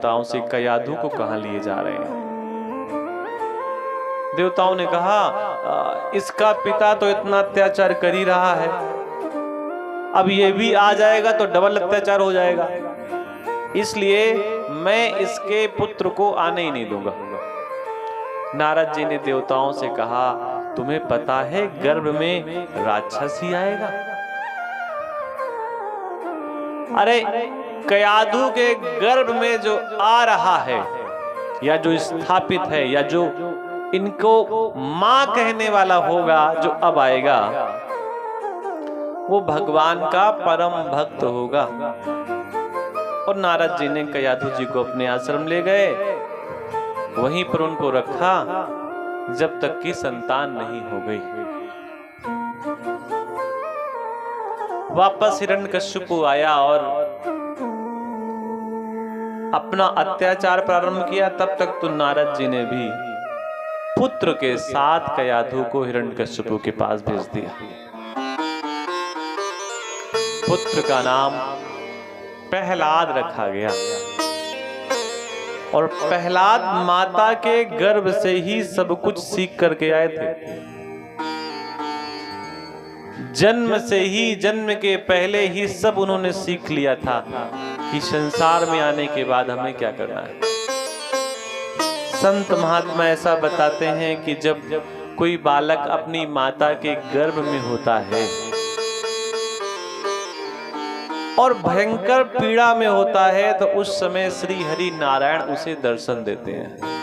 देवताओं से कयाधु को कहां लिए जा रहे हैं। देवताओं ने कहा इसका पिता तो इतना अत्याचार कर ही रहा है, अब ये भी आ जाएगा तो डबल अत्याचार हो जाएगा, इसलिए मैं इसके पुत्र को आने ही नहीं दूंगा। नारद जी ने देवताओं से कहा तुम्हें पता है गर्भ में राक्षस ही आएगा? अरे कयाधु के गर्भ में जो आ रहा है या जो स्थापित है या जो इनको मां कहने वाला होगा, जो अब आएगा, वो भगवान का परम भक्त होगा। और नारद जी ने कयाधु जी को अपने आश्रम ले गए, वहीं पर उनको रखा जब तक कि संतान नहीं हो गई। वापस हिरण्यकश्यपु आया और अपना अत्याचार प्रारंभ किया। तब तक तो नारद जी ने भी पुत्र के साथ कयाधु को हिरण्यकश्यपु के पास भेज दिया। पुत्र का नाम प्रहलाद रखा गया और प्रहलाद माता के गर्भ से ही सब कुछ सीख करके आए थे। जन्म से ही, जन्म के पहले ही सब उन्होंने सीख लिया था कि संसार में आने के बाद हमें क्या करना है। संत महात्मा ऐसा बताते हैं कि जब कोई बालक अपनी माता के गर्भ में होता है और भयंकर पीड़ा में होता है, तो उस समय श्री हरि नारायण उसे दर्शन देते हैं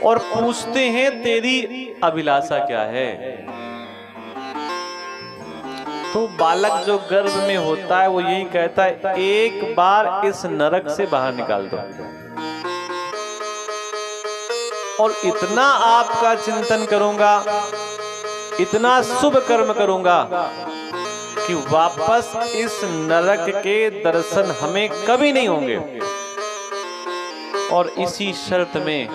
और पूछते हैं तेरी अभिलाषा क्या है। तो बालक जो गर्भ में होता है वो यही कहता है एक बार इस नरक से बाहर निकाल दो और इतना आपका चिंतन करूंगा, इतना शुभ कर्म करूंगा कि वापस इस नरक के दर्शन हमें कभी नहीं होंगे। और इसी शर्त में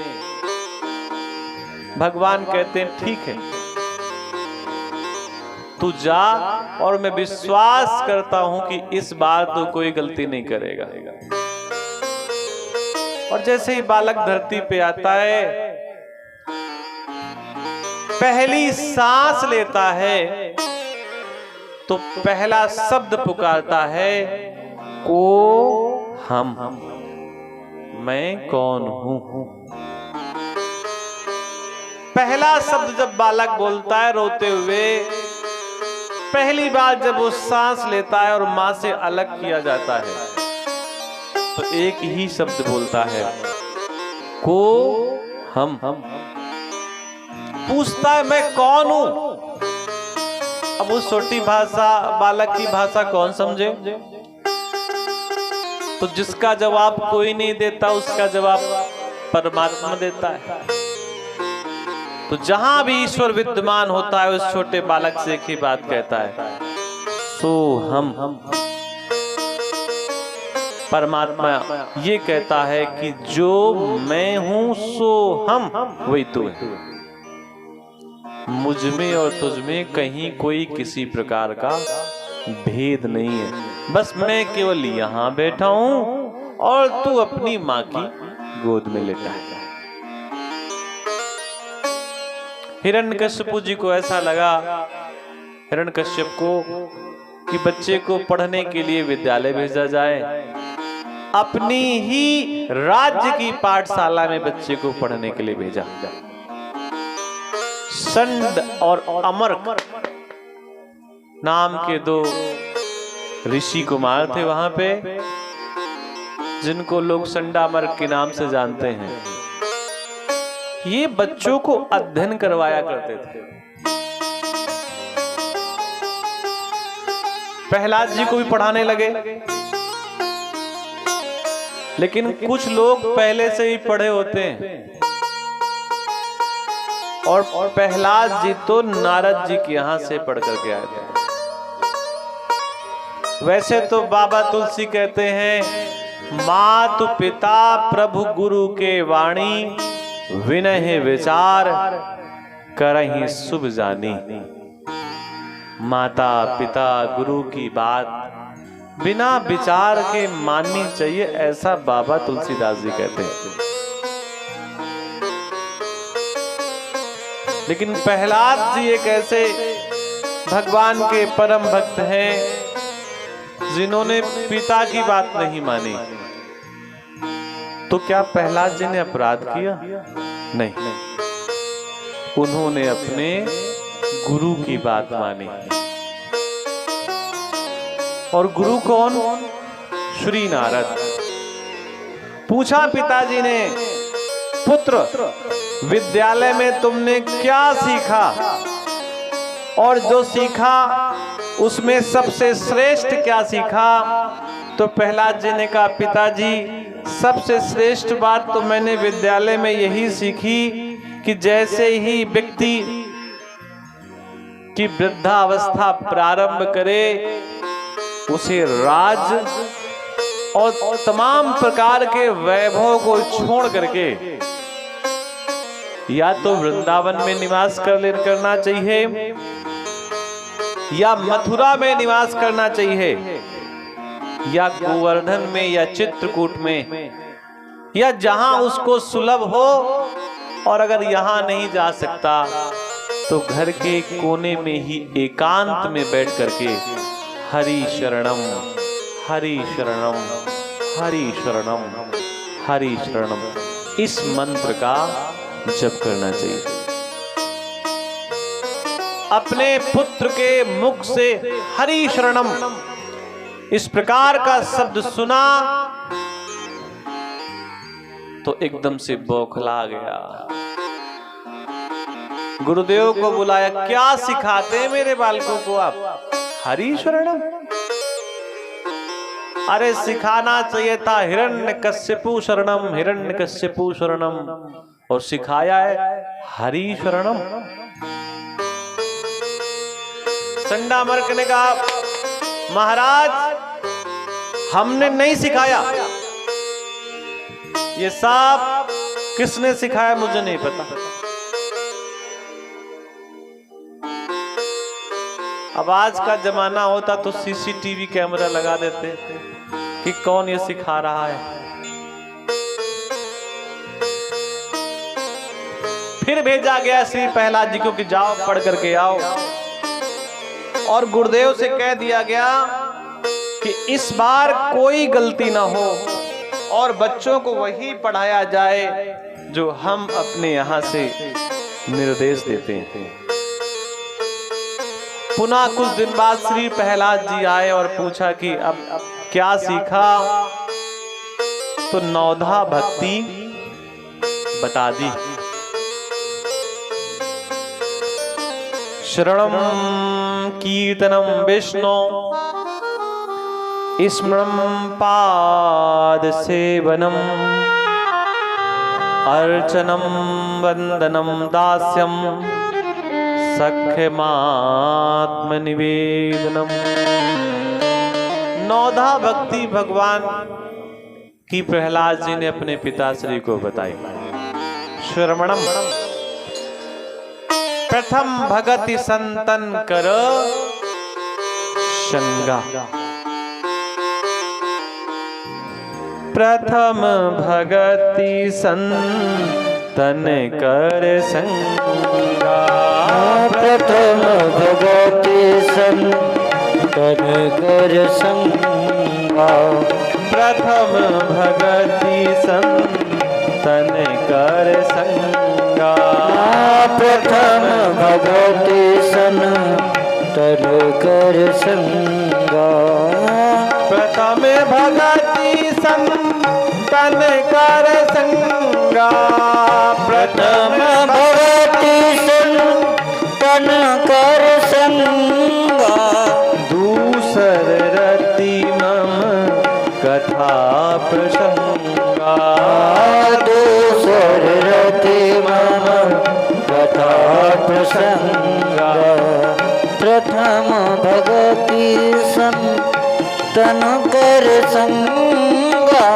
भगवान कहते हैं ठीक है तू जा, और मैं विश्वास करता हूं कि इस बार तो कोई गलती नहीं करेगा। और जैसे ही बालक धरती पे आता है, पहली सांस लेता है तो पहला शब्द पुकारता है को हम, मैं कौन हूं। पहला शब्द जब बालक बोलता है रोते हुए, पहली बार जब वो सांस लेता है और मां से अलग किया जाता है, तो एक ही शब्द बोलता है को हम। पूछता है मैं कौन हूं। अब उस छोटी भाषा, बालक की भाषा कौन समझे? तो जिसका जवाब कोई नहीं देता, उसका जवाब परमात्मा देता है। तो जहां भी ईश्वर विद्यमान होता है, उस छोटे बालक से एक ही बात कहता है सो हम। परमात्मा ये कहता है कि जो मैं हूं सो हम, वही तू है। मुझ में और तुझ में कहीं कोई किसी प्रकार का भेद नहीं है। बस मैं केवल यहां बैठा हूं और तू अपनी मां की गोद में लेटा है। हिरण्यकश्यप जी को ऐसा लगा, हिरण्यकश्यप को, कि बच्चे को पढ़ने के लिए विद्यालय भेजा जाए। अपनी ही राज्य की पाठशाला में बच्चे को पढ़ने के लिए भेजा। संड और अमर्क नाम के दो ऋषि कुमार थे वहां पे, जिनको लोग संडामर्क के नाम से जानते हैं। ये बच्चों को अध्ययन करवाया करते थे। प्रहलाद जी को भी पढ़ाने लगे, लेकिन कुछ लोग पहले से ही पढ़े होते हैं और प्रहलाद जी तो नारद जी के यहां से पढ़ करके आए थे। वैसे तो बाबा तुलसी कहते हैं मातु पिता प्रभु गुरु के वाणी, विनय विचार करहि शुभ जानी। माता पिता गुरु की बात बिना विचार के माननी चाहिए, ऐसा बाबा तुलसीदास जी कहते हैं। लेकिन प्रहलाद जी एक ऐसे भगवान के परम भक्त हैं जिन्होंने पिता की बात नहीं मानी। तो क्या प्रहलाद जी ने अपराध किया? नहीं, उन्होंने अपने गुरु की बात मानी। और गुरु कौन? श्री नारद। पूछा पिताजी ने, पुत्र विद्यालय में तुमने क्या सीखा? और जो सीखा उसमें सबसे श्रेष्ठ क्या सीखा? तो प्रहलाद जी ने कहा, पिताजी सबसे श्रेष्ठ बात तो मैंने विद्यालय में यही सीखी कि जैसे ही व्यक्ति की वृद्धावस्था प्रारंभ करे, उसे राज और तमाम प्रकार के वैभव को छोड़ करके या तो वृंदावन में निवास करना चाहिए या मथुरा में निवास करना चाहिए या गोवर्धन में या चित्रकूट में या जहां उसको सुलभ हो। और अगर यहां नहीं जा सकता तो घर के कोने में ही एकांत में बैठ करके हरि शरणम हरि शरणम हरि शरणम हरि शरणम इस मंत्र का जप करना चाहिए। अपने पुत्र के मुख से हरि शरणम इस प्रकार का शब्द सुना तो एकदम से बौखला गया। गुरुदेव को बुलाया, क्या सिखाते हैं मेरे बालकों को आप? हरि शरणम? अरे सिखाना चाहिए था हिरण्यकश्यपु शरणम हिरण्यकश्यपु शरणम, और सिखाया है हरि शरणम। चंडामर्क ने कहा, महाराज हमने नहीं सिखाया, ये सब किसने सिखाया मुझे नहीं पता। अब आज का जमाना होता तो सीसीटीवी कैमरा लगा देते कि कौन ये सिखा रहा है। फिर भेजा गया श्री प्रहलाद जी को कि जाओ पढ़ करके आओ, और गुरुदेव से कह दिया गया कि इस बार कोई गलती ना हो और बच्चों को वही पढ़ाया जाए जो हम अपने यहां से निर्देश देते हैं। पुनः कुछ दिन बाद श्री प्रहलाद जी आए और पूछा कि अब क्या सीखा? तो नौधा भक्ति बता दी। शरणम कीर्तनम विष्णु स्मरणं पाद सेवनम अर्चनम वंदनम दास्यम सख्यमात्म निवेदनम। नौधा भक्ति भगवान की प्रहलाद जी ने अपने पिताश्री को बताई। श्रवणम प्रथम भगति संतन कर शंगा। प्रथम भगति संतन कर संगा। प्रथम भगति संतन कर संगा। प्रथम भगति संतन कर संगा। प्रथम भगति संतन कर संगा। प्रथम भगति संतन कर संगा। प्रथम भगति संतन कर संगा। दूसर रति मम कथा प्रसंगा। दूसर रति मम कथा प्रसंगा। प्रथम भगति संतन कर संगा।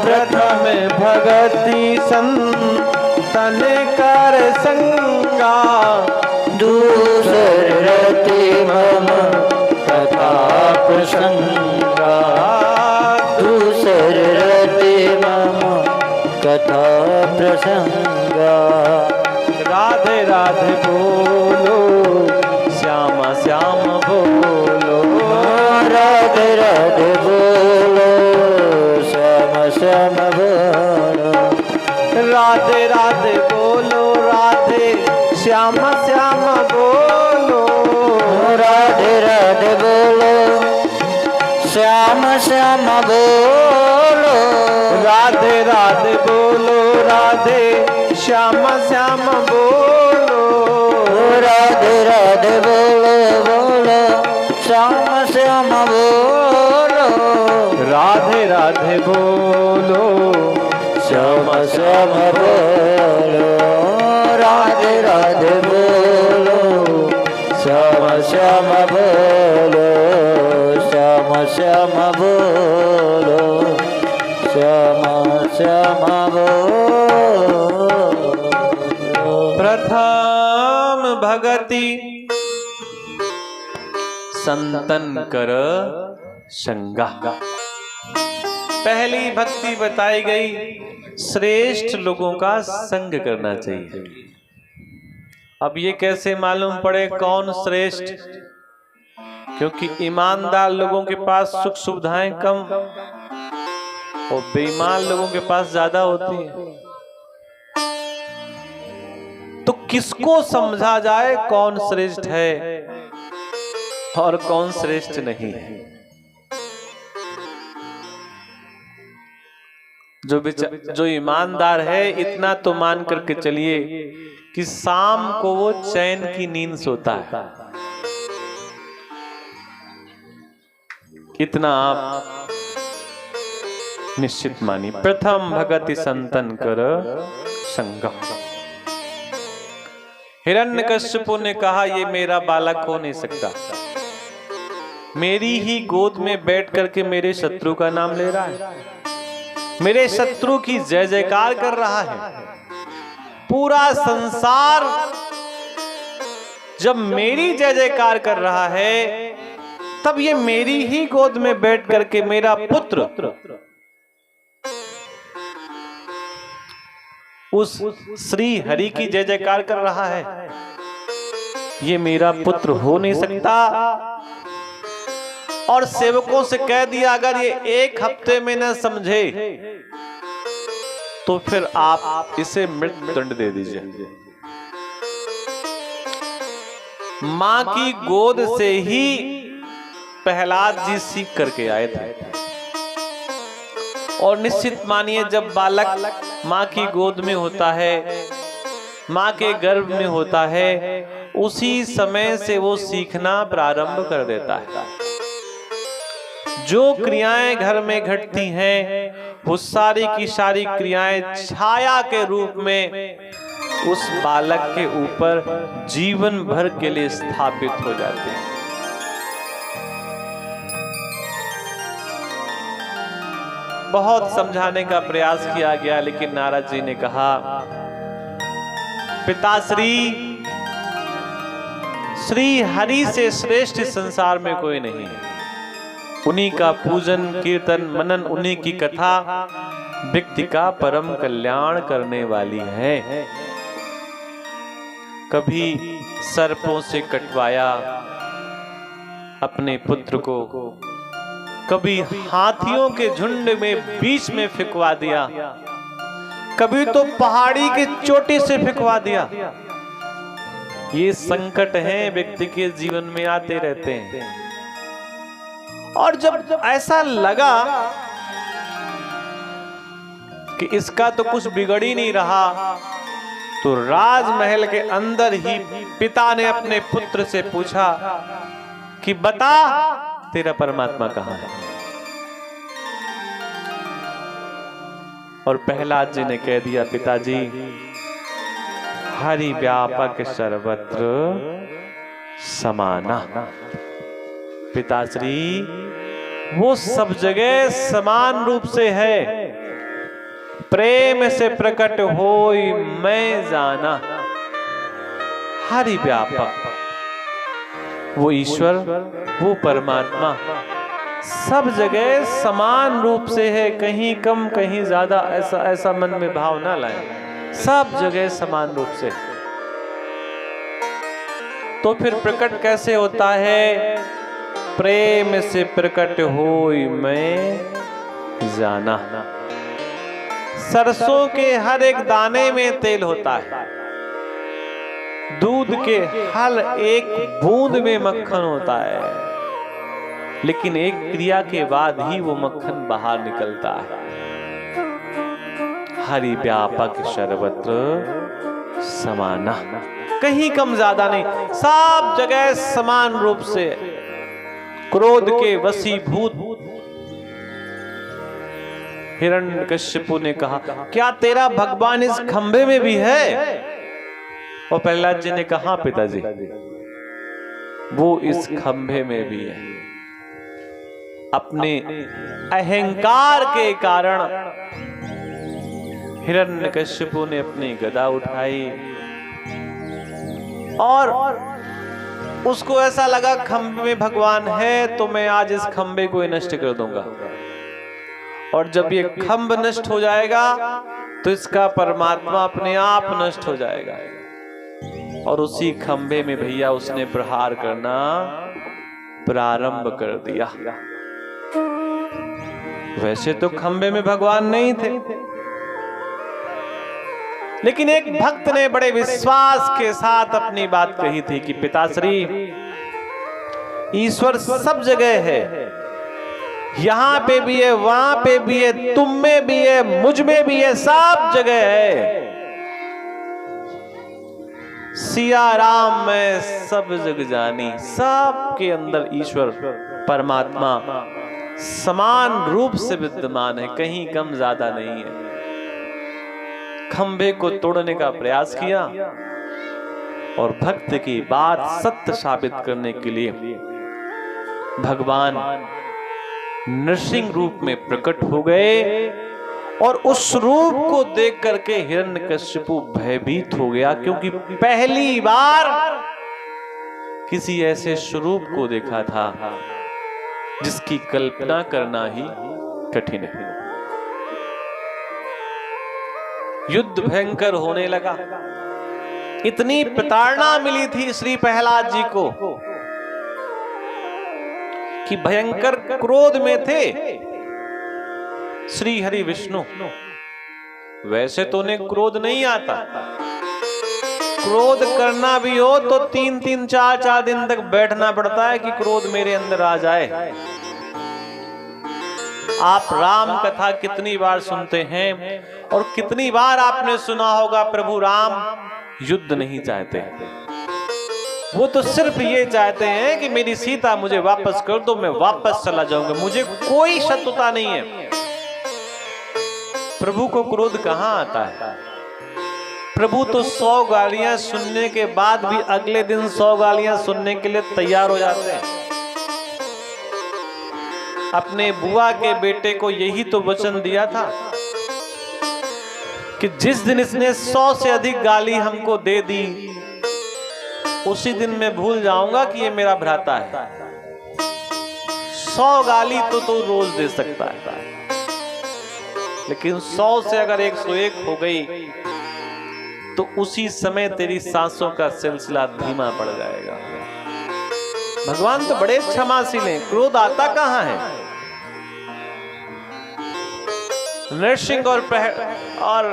प्रथम भगति संतन कर संगा। दूसर रति मम कथा प्रसंगा दूसर रते मम कथा प्रसंगा। राधे राधे बोलो श्यामा श्याम बोलो, राधे राधे बोलो श्याम श्याम बोलो, राधे राधे बोलो राधे श्यामा श्याम बोलो, राधे राधे बोलो श्याम श्याम बोलो, राधे राधे बोलो राधे श्यामा श्याम बोलो, राधे राधे बोलो बोलो श्याम श्याम बोलो, राधे राधे बोलो श्याम श्याम बोलो, राधे राधे बोलो श्याम श्याम बोलो, श्याम श्याम बोलो, श्याम श्याम बोलो। प्रथम भगति संतन कर संगा। पहली भक्ति बताई गई, श्रेष्ठ लोगों का संग करना चाहिए। अब ये कैसे मालूम पड़े कौन श्रेष्ठ? क्योंकि ईमानदार लोगों के पास सुख सुविधाएं कम और बेईमान लोगों के पास ज्यादा होती है। तो किसको समझा जाए कौन श्रेष्ठ है और कौन श्रेष्ठ नहीं है? जो ईमानदार है इतना तो मान करके चलिए कि शाम को वो चैन की नींद सोता है, इतना आप निश्चित मानिए। प्रथम भगति संतन कर संगा। हिरण्यकश्यपु ने कहा ये मेरा बालक हो नहीं सकता, मेरी ही गोद में बैठ करके मेरे शत्रु का नाम ले रहा है, मेरे शत्रु की जय जयकार कर रहा है। पूरा संसार जब मेरी जय जयकार कर रहा है तब ये मेरी ही गोद में बैठ करके मेरा पुत्र उस श्री हरि की जय जयकार कर रहा है। ये मेरा पुत्र हो नहीं सकता। और सेवकों से कह दिया अगर ये एक हफ्ते में न समझे तो फिर आप इसे मृत्यु दंड दे दीजिए। मां की गोद से ही प्रहलाद जी सीख करके आए थे। और निश्चित मानिए जब बालक मां की गोद में होता है, मां के गर्भ में होता है, उसी समय से वो सीखना प्रारंभ कर देता है। जो क्रियाएं घर में घटती हैं वो सारी की सारी क्रियाएं छाया के रूप में उस बालक के ऊपर जीवन भर के लिए स्थापित हो जाती हैं। बहुत समझाने का प्रयास किया गया लेकिन नारद जी ने कहा पिताश्री, श्री हरि से श्रेष्ठ संसार में कोई नहीं है। उन्हीं का पूजन कीर्तन मनन, उन्हीं की कथा व्यक्ति का परम कल्याण करने वाली है। कभी सर्पों से कटवाया अपने पुत्र को, कभी हाथियों के झुंड में बीच में फेंकवा दिया, कभी तो पहाड़ी के चोटी से फेंकवा दिया। ये संकट हैं व्यक्ति के जीवन में आते रहते हैं। और जब ऐसा लगा कि इसका तो कुछ बिगड़ ही नहीं रहा, तो राजमहल के अंदर ही पिता ने अपने पुत्र से पूछा कि बता तेरा परमात्मा कहाँ है। और प्रहलाद जी ने कह दिया पिताजी, हरि व्यापक सर्वत्र समाना। पिताश्री वो सब जगह समान रूप से है, प्रेम से प्रकट होई मैं जाना। हरि व्यापक वो ईश्वर, वो परमात्मा सब जगह समान रूप से है, कहीं कम कहीं ज्यादा, ऐसा मन में भाव ना लाए, सब जगह समान रूप से। तो फिर प्रकट कैसे होता है? प्रेम से प्रकट होई मैं जाना। सरसों के हर एक दाने में तेल होता है, दूध के हर एक बूंद में मक्खन होता है, लेकिन एक क्रिया के बाद ही वो मक्खन बाहर निकलता है। हरि व्यापक सर्वत्र समाना, कहीं कम ज्यादा नहीं, सब जगह समान रूप से। क्रोध के वशीभूत हिरण्यकश्यपु ने कहा, क्या तेरा भगवान इस खंभे में भी है? और प्रहलाद जी ने कहा, पिताजी वो इस खंभे में भी है। अपने अहंकार के कारण हिरण्यकश्यपु ने अपनी गदा उठाई और उसको ऐसा लगा खंभे में भगवान है तो मैं आज इस खंभे को नष्ट कर दूंगा, और जब ये खंभ नष्ट हो जाएगा तो इसका परमात्मा अपने आप नष्ट हो जाएगा। और उसी खंभे में भैया उसने प्रहार करना प्रारंभ कर दिया। वैसे तो खंभे में भगवान नहीं थे, लेकिन एक भक्त ने बड़े विश्वास के साथ अपनी बात कही थी कि पिताश्री, ईश्वर सब जगह है, यहां पे भी है, वहां पे भी है, तुम में भी है, मुझ में भी है, सब जगह है। सिया राम में सब जग जानी, सब के अंदर ईश्वर परमात्मा समान रूप से विद्यमान है, कहीं कम ज्यादा नहीं है। खंभे को तोड़ने का प्रयास किया और भक्त की बात सत्य साबित करने के लिए भगवान नृसिंह रूप में प्रकट हो गए, और उस रूप को देख करके हिरण्यकश्यपु भयभीत हो गया, क्योंकि पहली बार किसी ऐसे स्वरूप को देखा था जिसकी कल्पना करना ही कठिन है। युद्ध भयंकर होने लगा। इतनी प्रताड़ना मिली थी श्री प्रहलाद जी को कि भयंकर क्रोध में थे श्री हरि विष्णु। वैसे तो उन्हें क्रोध नहीं आता, क्रोध करना भी हो तो 3-3, 4-4 दिन तक बैठना पड़ता है कि क्रोध मेरे अंदर आ जाए। आप राम कथा कितनी बार सुनते हैं और कितनी बार आपने सुना होगा प्रभु राम युद्ध नहीं चाहते, वो तो सिर्फ ये चाहते हैं कि मेरी सीता मुझे वापस कर दो, मैं वापस चला जाऊंगा, मुझे कोई शत्रुता नहीं है। प्रभु को क्रोध कहां आता है? प्रभु तो 100 गालियां सुनने के बाद भी अगले दिन 100 गालियां सुनने के लिए तैयार हो जाते हैं। अपने बुआ के बेटे को यही तो वचन दिया था कि जिस दिन इसने 100 से अधिक गाली हमको दे दी, उसी दिन मैं भूल जाऊंगा कि ये मेरा भ्राता है। 100 गाली तो रोज दे सकता है, लेकिन 100 से अगर 101 हो गई तो उसी समय तेरी सांसों का सिलसिला धीमा पड़ जाएगा। भगवान तो बड़े क्षमाशील हैं, क्रोध आता कहां है? नरसिंह और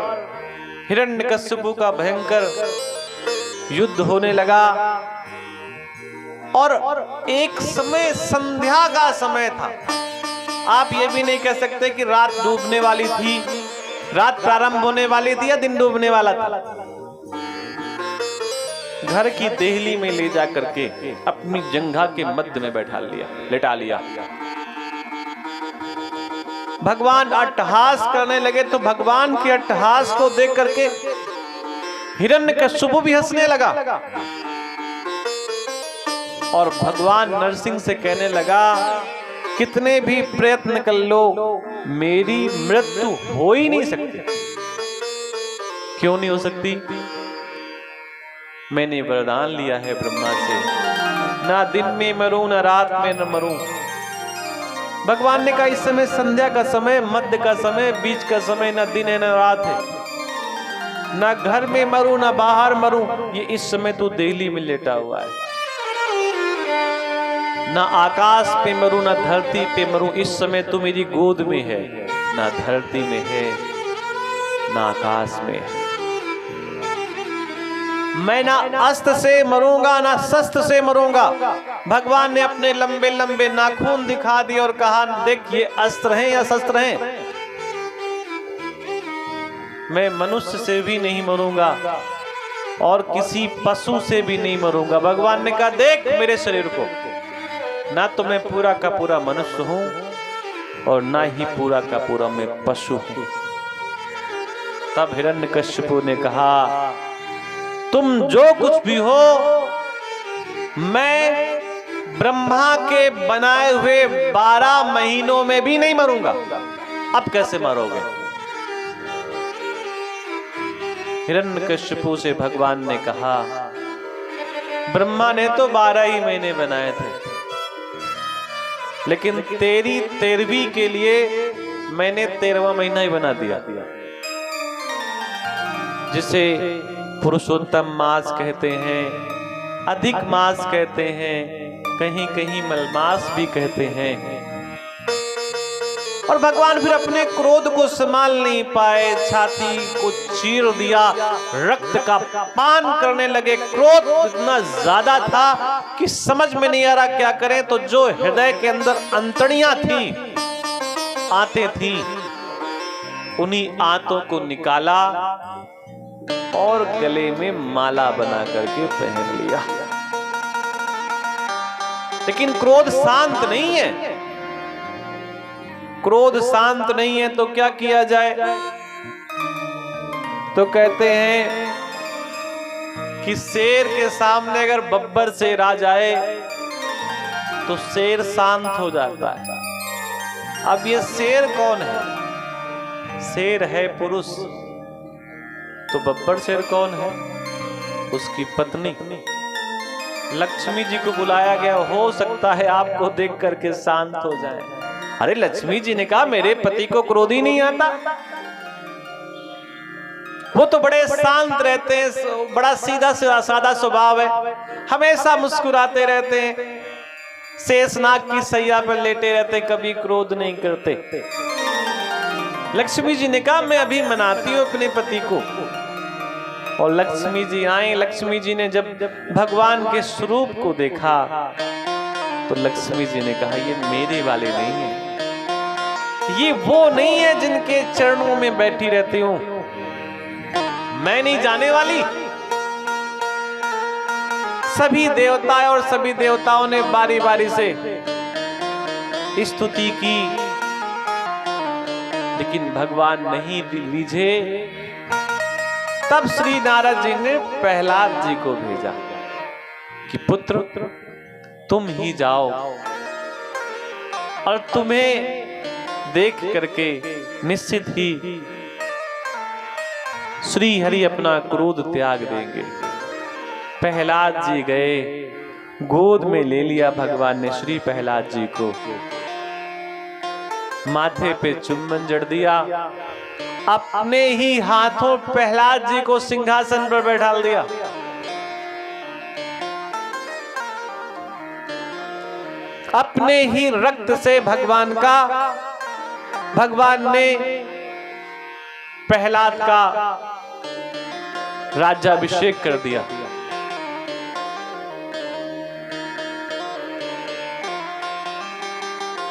हिरण्यकश्यपु का भयंकर युद्ध होने लगा, और एक समय संध्या का समय था। आप ये भी नहीं कह सकते कि रात डूबने वाली थी, रात प्रारंभ होने वाली थी या दिन डूबने वाला था। घर की देहली में ले जा करके अपनी जंघा के मध्य में लेटा लिया। भगवान अट्टहास करने लगे, तो भगवान के अट्टहास को देख करके हिरण्यकश्यपु भी हंसने लगा, और भगवान नरसिंह से कहने लगा, कितने भी प्रयत्न कर लो मेरी मृत्यु हो ही नहीं सकती। क्यों नहीं हो सकती? मैंने वरदान लिया है ब्रह्मा से, ना दिन में मरूं ना रात में न मरूं। भगवान ने कहा इस समय संध्या का समय, मध्य का समय, बीच का समय, ना दिन है ना रात है। ना घर में मरूं ना बाहर मरूं, ये इस समय तू दिल्ली में लेटा हुआ है। ना आकाश पे मरूं ना धरती पे मरूं, इस समय तू मेरी गोद में है। ना धरती में है ना आकाश में है। मैं ना अस्त्र से मरूंगा ना शस्त्र से मरूंगा। भगवान ने अपने लंबे लंबे नाखून दिखा दिए और कहा देख ये अस्त्र हैं या शस्त्र हैं। मैं मनुष्य से भी नहीं मरूंगा और किसी पशु से भी नहीं मरूंगा। भगवान ने कहा देख मेरे शरीर को, ना तो मैं पूरा का पूरा मनुष्य हूं और ना ही पूरा का पूरा मैं पशु हूं। तब हिरण्यकश्यपु ने कहा तुम जो कुछ भी हो, मैं ब्रह्मा के बनाए हुए 12 महीनों में भी नहीं मरूंगा। अब कैसे मरोगे? हिरण्यकश्यपु से भगवान ने कहा ब्रह्मा ने तो 12 ही महीने बनाए थे, लेकिन तेरी 13वीं के लिए मैंने 13वां महीना ही बना दिया, जिसे पुरुषोत्तम मास कहते हैं, अधिक मास कहते हैं, कहीं कहीं मलमास भी कहते हैं। और भगवान फिर अपने क्रोध को संभाल नहीं पाए, छाती को चीर दिया, रक्त का पान करने लगे। क्रोध इतना ज्यादा था कि समझ में नहीं आ रहा क्या करें। तो जो हृदय के अंदर अंतड़ियां थी, आंतें थी, उन्हीं आंतों को निकाला और गले में माला बना करके पहन लिया। लेकिन क्रोध शांत नहीं है। क्रोध शांत नहीं है तो क्या किया जाए? तो कहते हैं कि शेर के सामने अगर बब्बर शेर आ जाए तो शेर शांत हो जाता है। अब ये शेर कौन है? शेर है पुरुष, तो बब्बर शेर कौन है? उसकी पत्नी। लक्ष्मी जी को बुलाया गया, हो सकता है आपको देख करके शांत हो जाए। अरे लक्ष्मी जी ने कहा मेरे पति को क्रोध ही नहीं आता, वो तो बड़े शांत रहते हैं, बड़ा सीधा सादा स्वभाव है, हमेशा मुस्कुराते रहते हैं, शेषनाग की सैया पर लेटे रहते, कभी क्रोध नहीं करते। लक्ष्मी जी ने कहा मैं अभी मनाती हूँ अपने पति को। और लक्ष्मी जी आई। लक्ष्मी जी ने जब भगवान के स्वरूप को देखा तो लक्ष्मी जी ने कहा ये मेरे वाले नहीं है, ये वो नहीं है जिनके चरणों में बैठी रहती हूं, मैं नहीं जाने वाली। सभी देवता और सभी देवताओं ने बारी बारी से स्तुति की, लेकिन भगवान नहीं रिझे। तब श्री नारद जी ने प्रहलाद जी को भेजा कि पुत्र तुम ही जाओ और तुम्हें देख करके निश्चित ही श्री हरि अपना क्रोध त्याग देंगे। प्रहलाद जी गए, गोद में ले लिया भगवान ने श्री प्रहलाद जी को, माथे पे चुम्बन जड़ दिया, अपने ही हाथों प्रहलाद जी को सिंहासन पर बैठा दिया। अपने ही रक्त से भगवान ने प्रहलाद का राज्याभिषेक कर दिया।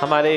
हमारे